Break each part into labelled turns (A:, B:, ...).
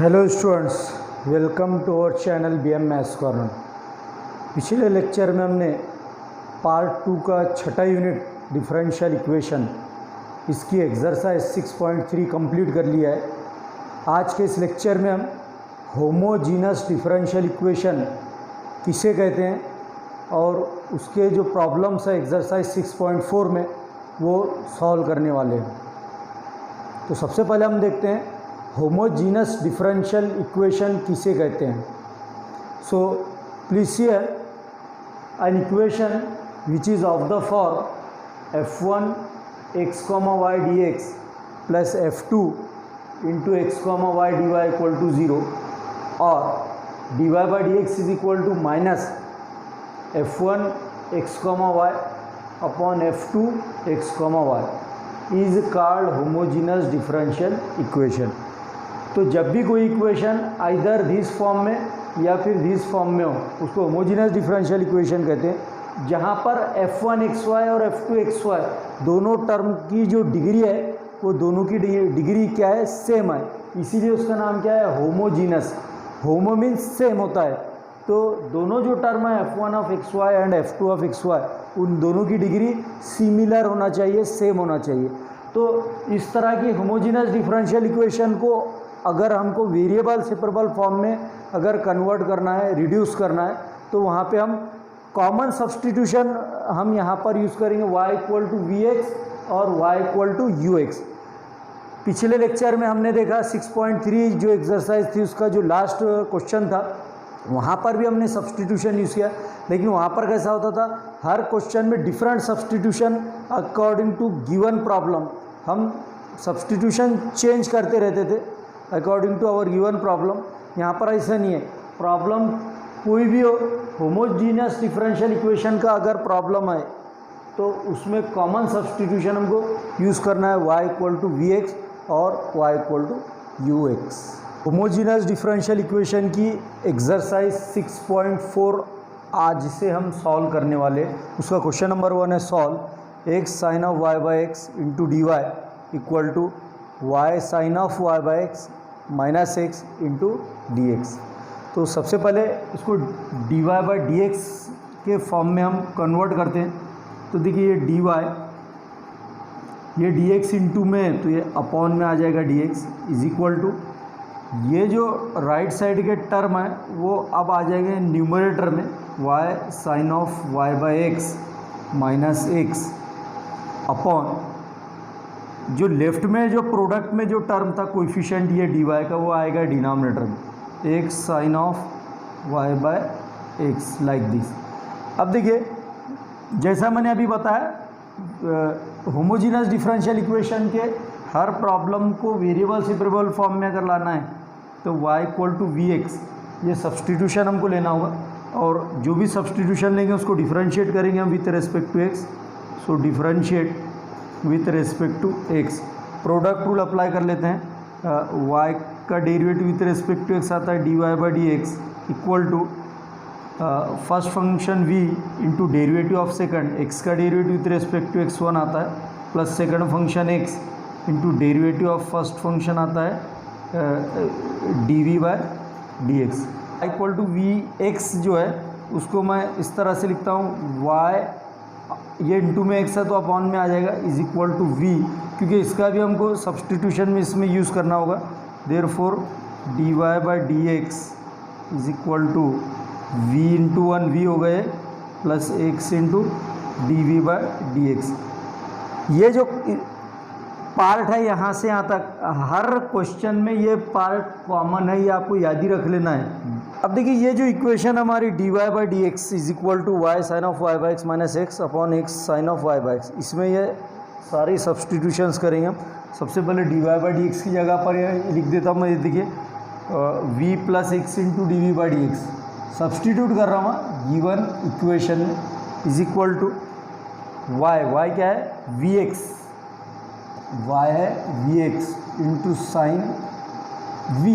A: Hello students, welcome to our channel BM maths corner. पिछले lecture में हमने part 2 का छठा यूनिट डिफरेंशियल इक्वेशन इसकी एक्सरसाइज 6.3 कंप्लीट कर लिया है। आज के इस लेक्चर में हम होमोजीनस डिफरेंशियल इक्वेशन किसे कहते हैं और उसके जो प्रॉब्लम्स है एक्सरसाइज 6.4 में वो सॉल्व करने वाले हैं। तो सबसे पहले हम देखते हैं होमोजीनस डिफरेंशियल इक्वेशन किसे कहते हैं। So please here an equation which is of the form f1 x, y dx plus f2 into x, y dy equal to 0 और dy by dx is equal to minus f1 x, y upon f2 x, y is called homogeneous differential equation. तो जब भी कोई equation either this form में या फिर this form में हो उसको होमोजीनस डिफरेंशियल इक्वेशन कहते हैं, जहाँ पर f1 xy और f2 xy दोनों टर्म की जो डिग्री है वो दोनों की डिग्री क्या है, सेम है, इसीलिए उसका नाम क्या है, होमोजीनस। होमो मीन्स सेम होता है, तो दोनों जो टर्म है f1 of xy and f2 of xy उन दोनों की डिग्री सिमिलर होना चाहिए, सेम होना चाहिए। तो इस तरह की होमोजीनस डिफरेंशियल इक्वेशन को अगर हमको वेरिएबल सेपरेबल फॉर्म में अगर कन्वर्ट करना है, रिड्यूस करना है, तो वहाँ पे हम कॉमन सब्सटीट्यूशन हम यहाँ पर यूज़ करेंगे y इक्वल टू vx और y इक्वल टू ux। पिछले लेक्चर में हमने देखा 6.3 जो एक्सरसाइज थी उसका जो लास्ट क्वेश्चन था वहाँ पर भी हमने सब्सटीट्यूशन यूज़ किया, लेकिन वहाँ पर कैसा होता था, हर क्वेश्चन में different substitution according to given problem, हम सब्सटीट्यूशन चेंज करते रहते थे according to our given problem. यहाँ पर ऐसा नहीं है, प्रॉब्लम कोई भी हो, होमोजीनियस डिफरेंशियल इक्वेशन का अगर प्रॉब्लम है तो उसमें कॉमन सब्सटीट्यूशन हमको यूज़ करना है y इक्वल टू vx और y equal to ux। Homogeneous differential equation की एक्सरसाइज 6.4 आज से हम सॉल्व करने वाले। उसका क्वेश्चन नंबर 1 है solve x sine of y by x into d y equal to y sine of y by x minus x into d x. तो सबसे पहले इसको dy बाई डी एक्स के फॉर्म में हम कन्वर्ट करते हैं। तो देखिए ये dy, ये dx इंटू में तो ये अपॉन में आ जाएगा dx इज इक्वल टू ये जो राइट साइड के टर्म है वो अब आ जाएंगे न्यूमरेटर में y sine of y by x minus x upon जो लेफ्ट में जो प्रोडक्ट में जो टर्म था कोएफिशिएंट ये dy का वो आएगा डिनोमिनेटर में x sine of y by x like this. अब देखिए जैसा मैंने अभी बताया होमोजीनस डिफरेंशियल इक्वेशन के हर प्रॉब्लम को वेरिएबल सेपरेबल फॉर्म में अगर लाना है तो y इक्वल टू vx ये सब्सटीट्यूशन हमको लेना होगा और जो भी सब्सटीट्यूशन लेंगे उसको डिफरेंशिएट करेंगे हम with respect to x। So differentiate with respect to x, product rule apply कर लेते हैं, y का derivative with respect to x आता है dy by D x equal to first function v into derivative of second, x का derivative with respect to x1 आता है plus second function x into derivative of first function आता है dv by D x equal to vx जो है उसको मैं इस तरह से लिखता हूँ y ये इंटू में x है तो अपॉन में आ जाएगा इज इक्वल टू v, क्योंकि इसका भी हमको सब्सटीट्यूशन में इसमें यूज़ करना होगा। Therefore dy by D x is equal to v into 1 v हो गए plus x into D we by D x. ये जो पार्ट है यहाँ से यहाँ तक हर क्वेश्चन में ये पार्ट कॉमन है, ये आपको याद ही रख लेना है। अब देखिए ये जो इक्वेशन हमारी dy by D x is equal to y sine of y by x minus x upon x sine of y by x, इसमें ये सारी सब्सटीट्यूशंस करेंगे हम। सबसे पहले dy बाई डी एक्स की जगह पर ये लिख देता हूँ मैं, ये देखिए v plus x into D we by D x substitute कर रहा हूँ गिवन इक्वेशन में इज इक्वल टू y क्या है vx, y है vx into sine v,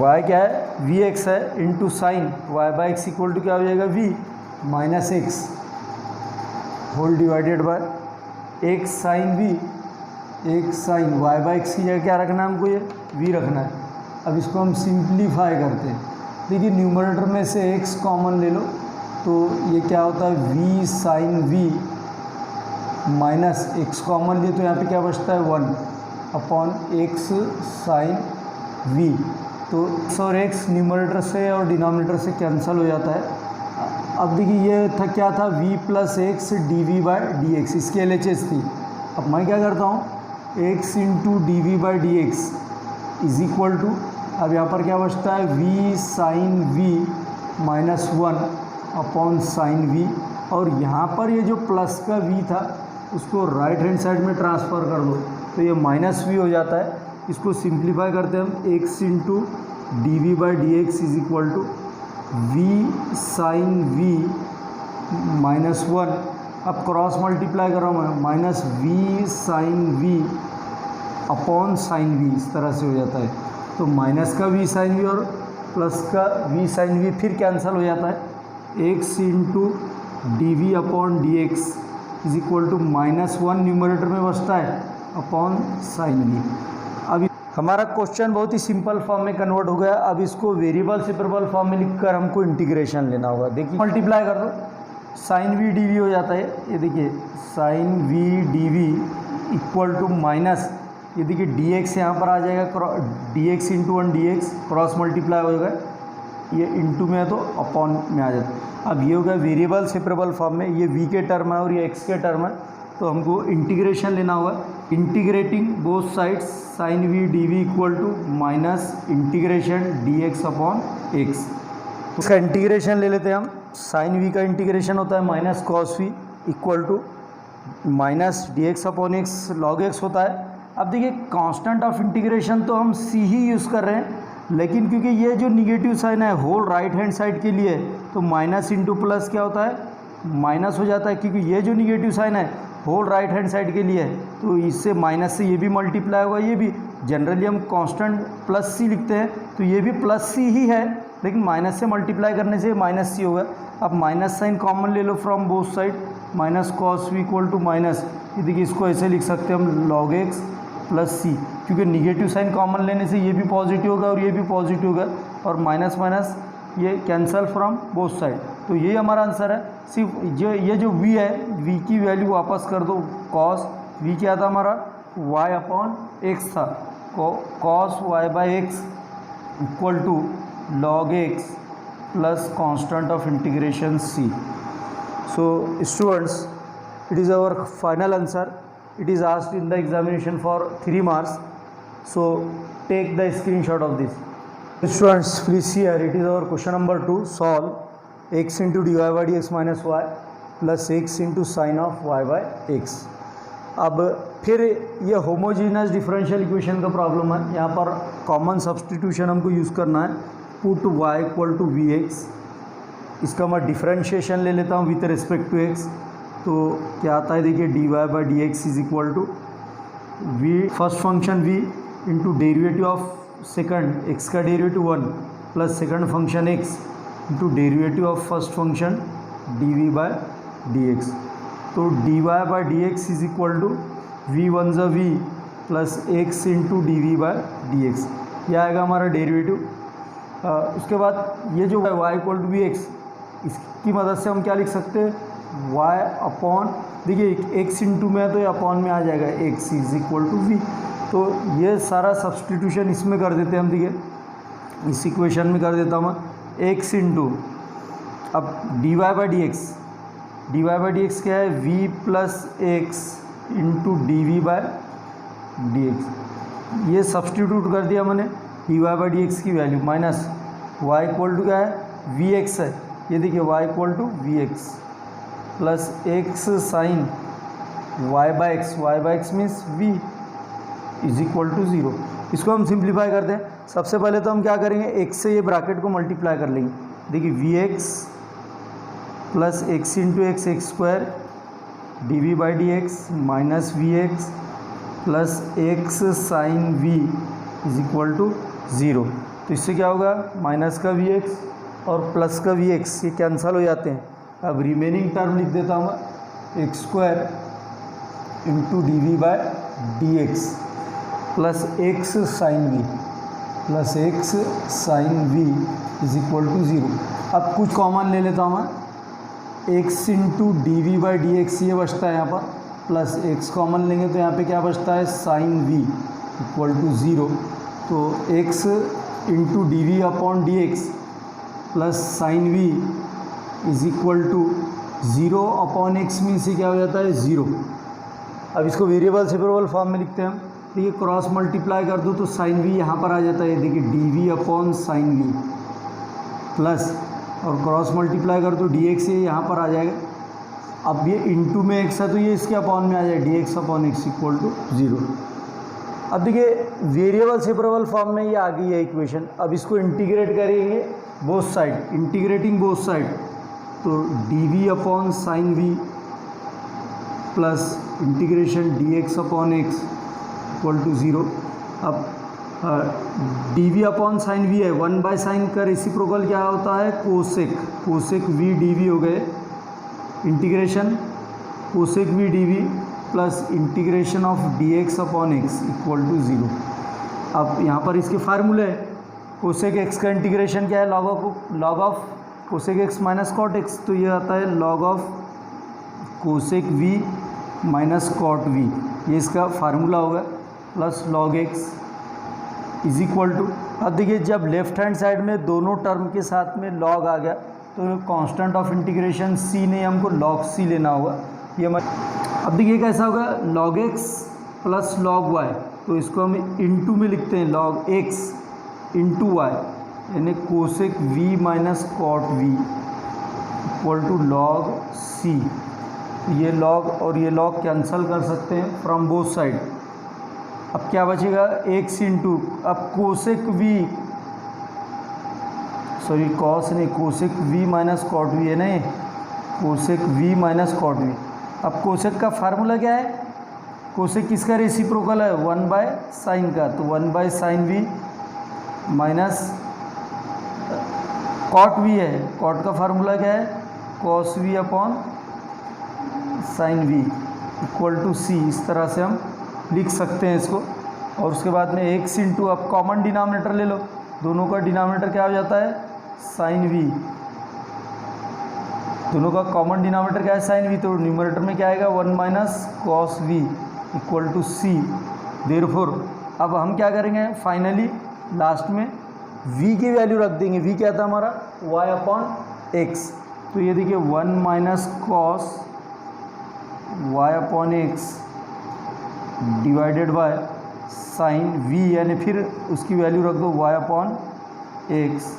A: y क्या है vx है into sine y by x equal to क्या हो जाएगा v minus x whole divided by x sine v x sine y by x की जगह क्या रखना है हमको, ये वी रखना है। अब इसको हम सिंप्लीफाई करते हैं। देखिए न्यूमरेटर में से एक्स कॉमन ले लो तो ये क्या होता है, v sine we minus x common लिए तो यहाँ पे क्या बचता है 1 अपॉन एक्स साइन वी। तो एक्स और एक्स न्यूमरेटर से और डिनोमिनेटर से कैंसिल हो जाता है। अब देखिए ये था क्या था, v plus x d we by D x, इसकी LHS थी। अब मैं क्या करता हूँ, x into D we by D x is equal to, अब यहाँ पर क्या बचता है v sine v minus 1 upon sine v, और यहाँ पर ये जो प्लस का v था उसको राइट हैंड साइड में ट्रांसफ़र कर दो तो ये माइनस v हो जाता है। इसको सिंप्लीफाई करते हैं हम, x into D we by D x is equal to v sine v minus 1, अब क्रॉस मल्टीप्लाई कर रहा हूँ मैं, minus v sine v upon sine v, इस तरह से हो जाता है। तो माइनस का v साइन v और प्लस का v साइन v फिर कैंसिल हो जाता है। x into D we upon d x is equal to minus 1 numerator में बचता है अपॉन साइन v। अब हमारा क्वेश्चन बहुत ही सिंपल फॉर्म में कन्वर्ट हो गया। अब इसको वेरिएबल सेपरेबल फॉर्म में लिखकर हमको इंटीग्रेशन लेना होगा। देखिए मल्टीप्लाई कर दो, साइन वी डी वी हो जाता है, ये देखिए sine v D v equal to minus, ये देखिए डी एक्स यहाँ पर आ जाएगा, d x into 1 d x cross multiply हो जाएगा, ये इंटू में है तो अपॉन में आ जाता है। अब ये हो गया वेरिएबल सेपरेबल फॉर्म में, ये वी के टर्म है और ये एक्स के टर्म है, तो हमको इंटीग्रेशन लेना होगा। Integrating both sides sine v D v equal to minus integration D x upon x. उसका इंटीग्रेशन ले लेते हैं हम। साइन वी का इंटीग्रेशन होता है minus cos we equal to minus d x upon x log x होता है। अब देखिए कांस्टेंट ऑफ इंटीग्रेशन तो हम सी ही यूज़ कर रहे हैं, लेकिन क्योंकि ये जो निगेटिव साइन है होल राइट हैंड साइड के लिए, तो माइनस इंटू प्लस क्या होता है, माइनस हो जाता है, क्योंकि ये जो निगेटिव साइन है होल राइट हैंड साइड के लिए है, तो इससे माइनस से ये भी मल्टीप्लाई होगा, ये भी जनरली हम कांस्टेंट प्लस सी लिखते हैं, तो ये भी प्लस सी ही है, लेकिन माइनस से मल्टीप्लाई करने से माइनस सी होगा। अब माइनस साइन कॉमन ले लो from both side, minus cos we equal to minus, ये देखिए इसको ऐसे लिख सकते हैं हम लॉग एक्स प्लस सी, क्योंकि निगेटिव साइन कॉमन लेने से ये भी पॉजिटिव होगा और ये भी पॉजिटिव होगा, और माइनस माइनस ये कैंसल फ्रॉम बोथ साइड। तो यही हमारा आंसर है। सिर्फ जो ये जो v है, v की वैल्यू वापस कर दो, कॉस v क्या था हमारा, y अपॉन एक्स था, cos y by x equal to log x plus constant of integration c। So students, it is our final answer. It is asked in the examination for 3 marks. So take the screenshot of this. Students, please see here. It is our question number 2. Solve x into dy by dx minus y plus x into sin of y by x. अब फिर ये homogeneous differential equation का problem है। यहाँ पर common substitution हमको use करना है। Put y equal to we x, इसका मैं डिफरेंशिएशन ले लेता हूँ विथ रिस्पेक्ट टू x। तो क्या आता है, देखिए D Y by D x is equal to V first function v into derivative of second, x का derivative 1 plus second function x into derivative of first function D we by D x. तो D Y by D x is equal to V one ज़ा V plus x into D we by D X, यह आएगा हमारा derivative. उसके बाद ये जो y equal to we x, इसकी मदद से हम क्या लिख सकते हैं, y अपॉन, देखिए x इंटू में है तो ये अपॉन में आ जाएगा, x is equal to v. तो ये सारा सब्सटीट्यूशन इसमें कर देते हैं हम, देखिए इस इक्वेशन में कर देता हूँ मैं, x इंटू, अब D Y by D X, D Y by D X क्या है, v plus x into D we by D x, ये सब्सटीट्यूट कर दिया मैंने D Y by D X की value, minus y equal to क्या है, वी एक्स है, ये देखिए y equal to we x plus x sine y by X means v is equal to 0। इसको हम सिंप्लीफाई करते हैं। सबसे पहले तो हम क्या करेंगे, x से ये ब्रैकेट को मल्टीप्लाई कर लेंगे। देखिए v x plus x into x x square d we by D x minus v x plus x sine v is equal to 0। तो इससे क्या होगा, माइनस का वी एक्स और प्लस का वी एक्स ये कैंसिल हो जाते हैं। अब रिमेनिंग टर्म लिख देता हूँ मैं, x square into D we by D x plus x sine we plus x sine v is equal to 0। अब कुछ कॉमन ले लेता हूँ मैं, x into D we by D x ये बचता है यहाँ पर, प्लस एक्स कॉमन लेंगे तो यहाँ पे क्या बचता है साइन वी इक्वल टू 0। तो x into D we upon d x plus sine v is equal to 0 upon x mean से क्या हो जाता है 0। अब इसको वेरिएबल सेपरेबल फॉर्म में लिखते हैं हम। देखिए क्रॉस मल्टीप्लाई कर दो तो साइन वी यहाँ पर आ जाता है, देखिए d we upon sine we plus और क्रॉस मल्टीप्लाई कर दो डी एक्स ये यहाँ पर आ जाएगा। अब ये इंटू में एक्स है तो ये इसके अपॉन में आ जाएगा, d x upon x equal to 0। अब देखिए वेरिएबल सेपरेबल फॉर्म में ये आ गई है इक्वेशन। अब इसको इंटीग्रेट करेंगे both side, integrating both side, तो D we upon sine we plus integration D x upon x equal to 0। अब D we upon sine V है, 1 बाय साइन का रेसिप्रोकल क्या होता है cosec, cosec V D V हो गए, integration cosec V D V plus integration of D x upon x equal to 0। अब यहाँ पर इसके फार्मूले है, कोसेक एक्स का इंटीग्रेशन क्या है log of cosec x minus cot x, तो ये आता है log of cosec we minus cot v, ये इसका फार्मूला होगा, plus log x is equal to. अब देखिए जब लेफ्ट हैंड साइड में दोनों टर्म के साथ में लॉग आ गया तो कांस्टेंट ऑफ इंटीग्रेशन सी ने हमको लॉग सी लेना होगा ये अब देखिए कैसा होगा log x plus log Y, तो इसको हम इंटू में लिखते हैं लॉग एक्स इंटू वाई यानी cosec we minus cot V equal to log C. ये लॉग और ये लॉग कैंसिल कर सकते हैं फ्रॉम बोथ साइड। अब क्या बचेगा एक्स इंटू, अब कोसेक वी सॉरी कॉस नहीं cosec we minus cot we है नहीं, cosec we minus cot v. अब कोसेक का फार्मूला क्या है, कोसेक किसका रेसिप्रोकल है 1 बाय साइन का, तो 1 by sine we minus cot we है, कॉट का फार्मूला क्या है cos V upon sine V equal to C. इस तरह से हम लिख सकते हैं इसको। और उसके बाद में एक्स इंटू, अब कॉमन डिनोमिनेटर ले लो, दोनों का डिनोमिनेटर क्या हो जाता है साइन वी, दोनों का कॉमन डिनोमिनेटर क्या है साइन वी, तो न्यूमरेटर में क्या आएगा 1 minus cos we equal to c. Therefore अब हम क्या करेंगे फाइनली लास्ट में v की वैल्यू रख देंगे, v क्या था हमारा y अपॉन एक्स, तो ये देखिए 1 minus cos y upon x divided by sine v, यानी फिर उसकी वैल्यू रख दो y upon x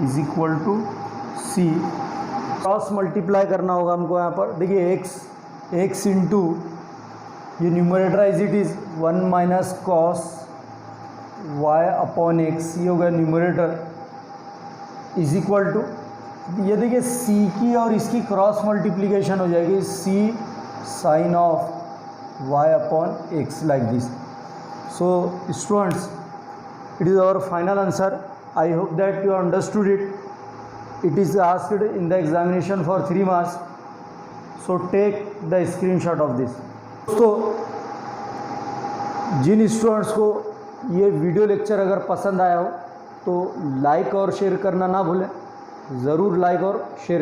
A: is equal to c. Cross multiply करना होगा हमको यहाँ पर, देखिए एक्स इंटू ये numerator as it is 1 minus cos y upon x, ये होगा न्यूमरेटर इज इक्वल टू, ये देखिए c की और इसकी क्रॉस मल्टीप्लिकेशन हो जाएगी c sine of y upon x like this. So students, it is our final answer. I hope that you understood it. It is asked in the examination for 3 marks. So take the screenshot of this. दोस्तों जिन students को ये video lecture अगर पसंद आया हो तो like और share करना ना भूलें, ज़रूर लाइक और शेयर